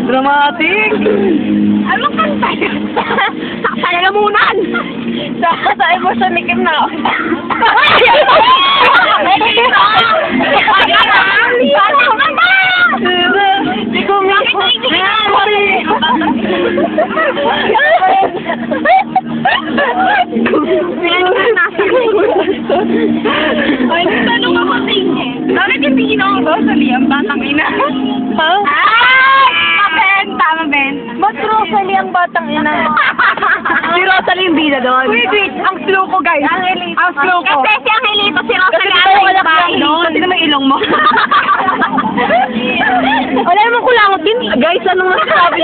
Dramatic! Anong kanta yun? Sa Salalamunan! Sa emosyon ni Kim na. Hindi ko nga Ay, tanong ako sa inyo. Bakit hindi ginawa ko sa Liam? Batang ina. Ha? Tama, Ben. Ba't Rosalie ang batang ina? Si Rosalie yung bida doon. Wait. Ang slow ko, guys. Ang slow ko. Kasi si Angelito, si Rosalie Kasi ang wala bahay doon. Kasi naman ilong mo. Wala naman kulangot din. Guys, anong masasabi?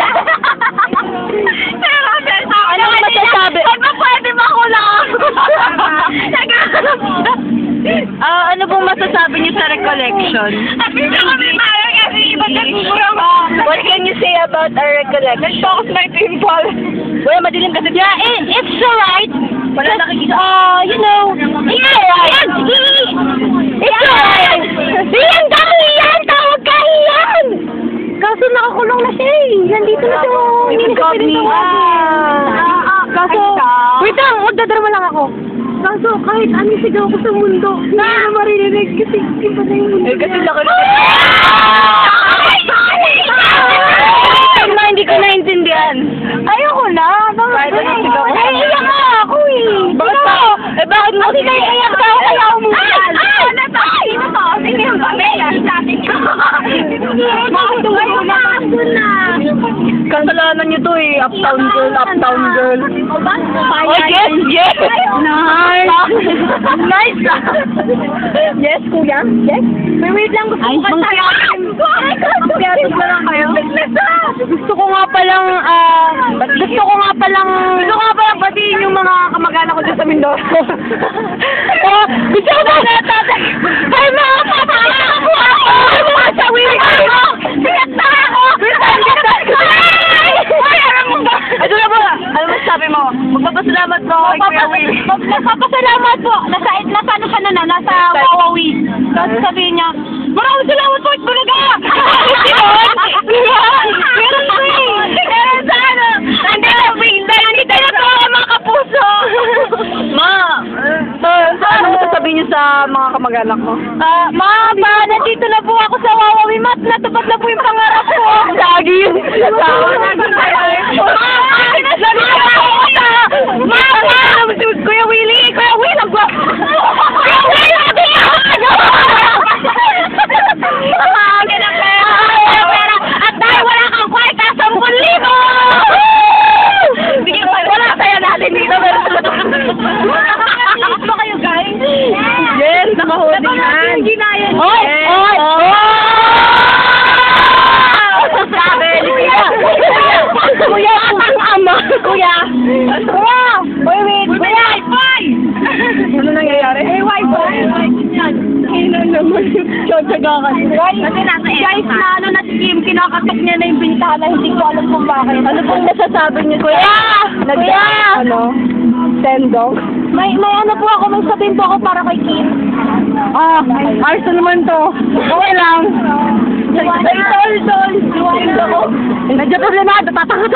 Pero, Ben, Anong masasabi? Ano pwede makulang? Ano pong masasabi niyo sa recollection? At hindi kami parang kasi iba nagugurang ako. What can you say about our recollection? Nag-focus my pimple. Wala, madilim kasi. Yeah, it's alright. Wala nakikita. You know, it's alright. It's alright. Iyan daw, iyan. Tawag ka, iyan. Kaso nakakulong na siya eh. Nandito na siya. Hindi na siya pwede tawagin. Kaso, wait lang, magdadarma lang ako. Kaso, kahit ano sigaw ko sa mundo, hindi na maririnig kasi iba na yung mundo. Eh, kasi laki na. Hindi ko naintindihan. Ayoko na. Bakit na sigaw ko? Naiiyak nga ako eh. Bakit pa? Eh, bakit mo? Kasi naiiyak ka ako kaya umulan. Ano to? Sino to? Sige, Pamela. Sabi niyo. Bakit tumayo na? Kasalanan niyo to eh. Uptown girl, uptown girl. Oh, yes. Nice. Nice. Yes, kuya. Yes. Wait lang. Gusto ko kantahin. Magpiatig na lang kayo. Gusto ko nga palang batiin yung mga kamag-anak ko dyan sa Mindoro. Gusto ko ba? Ay, mga kapatid ko ako! Ay, mga sawili ko! Pinagta ako! Ito na ba? Ano masasabi mo? Magpapasalamat mo kay Kuya Will. Magpapasalamat po. Nasa ano siya na, nasa Wawawi. Tapos sabihin niya, maraming salamat po, Itbulaga! Meron po eh. Meron sa ano. Nandito na po ang mga kapuso. Ano masasabihin niyo sa mga kamag-anak mo? Nandito na po ako sa Wawawi Mat. Natupad na po yung pangarap ko. Lagi yun. Kuya Willie! Kuya Will! At dahil wala kang kwarta, 10,000! Sige, wala saya natin dito. Nakakalinis ba kayo, guys? Yes, nakahulingan. Oy! Kuya, ang ama. Kuya. Uy, wait. Kuya. Ano nangyayari? Eh, wifi. Kailan naman yung tsotsaga ka? Guys, na ano na si Kim, kinakatok niya na yung bintana. Hindi ko alam kung bakit. Ano pong masasabi niyo? Kuya! Sendong? May ano po ako, may sabihin po ako para kay Kim. Ayos na naman to. Okay lang. Tol. Medyo problemado, tatangat.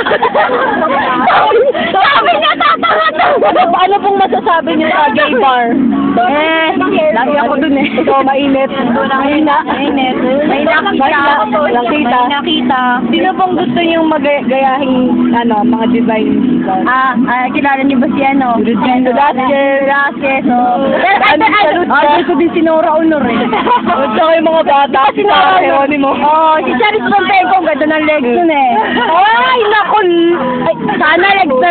Sabi niya, tatangat. Ano pong masasabi niyo sa gay bar? Lagi ako dun eh. So, mainit. Mainit. May nakita. Sino pong gusto niyong magayahin, mga divine? Kilala niyo ba si ano? Velasquez. Gusto din si Nora Honor eh. Gusto ko yung mga bata. Si Nora Geronimo. Si Charis Pompeo, ganda ng legs yun eh. Ay, naku! Sana legs na.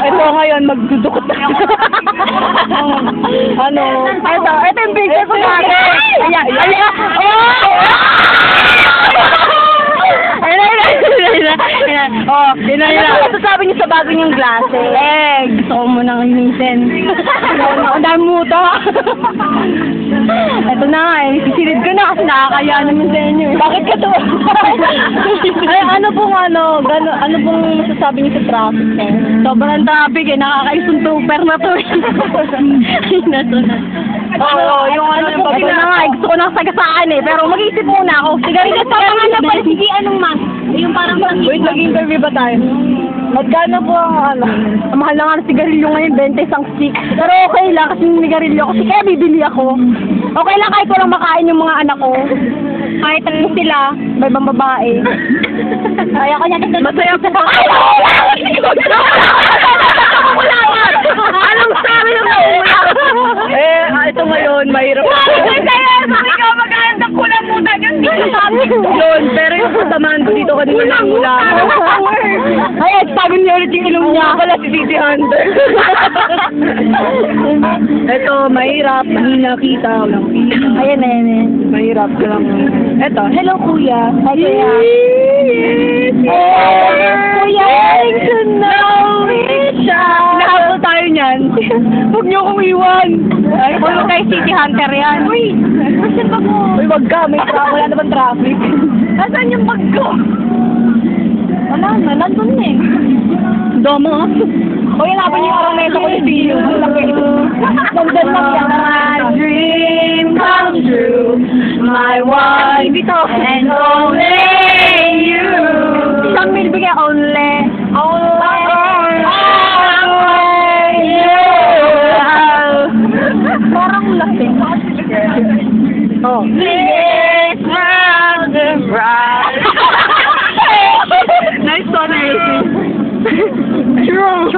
Ito ngayon, magdudukot na. Ito yung picture ko natin. Ayan. Ano masasabi niyo sa bago niyong glasses? Gusto ko munang hinisin. Ang dami muta. Ito na nga eh. Sisilid ko na kasi nakakaya naman sa inyo eh. Bakit ka to? Ano pong masasabi niyo sa traffic eh? Sobrang traffic eh. Nakakaisong super na to eh. Oo, yung ito na nga eh. Gusto ko nang sagasaan eh. Pero mag-iisip muna ako. Sigarilyo pa nga na pala. Sige, anong mas? Yung para mag-interview ba tayo? Magkano po ang ano? Mahal na nga ng sigarilyo ngayon, 20 isang stick. Pero okay lang kasi yung sigarilyo kasi kaya bibili ako. Okay lang kahit walang makain yung mga anak ko. Kahit tatlo sila, may ibang babae. Kaya ko niya dito. Masaya po ba? Anong sabi ng ito ngayon, mahirap. Bakit ka mag-aandang kulang muna yung yun, pero yung kasamahan ko dito kanina lang mula. Ay, tago niya ulit yung ilong niya. Wala si Titi Hunter. Ito, mahirap. Mahina kita. Walang kita. Ayan, ayan. Mahirap ka lang. Ito, hello kuya. Hi kuya. Kuya, thanks to know it. Nahabol tayo niyan. Huwag niyo akong iwan. Ay, pulo kay City Hunter yan. Uy, saan ba mo? Uy, wag ka. Wala naman traffic. Nasaan yung bag ko? Wala na, nandun na eh. Domo. Uy, laban yung arameta ko yung video. Nandun lang yan. My dream come true. My one and only you. Isang milbigay only. Only you. Parang lasing. Oh. This world is bright. Nice one, True.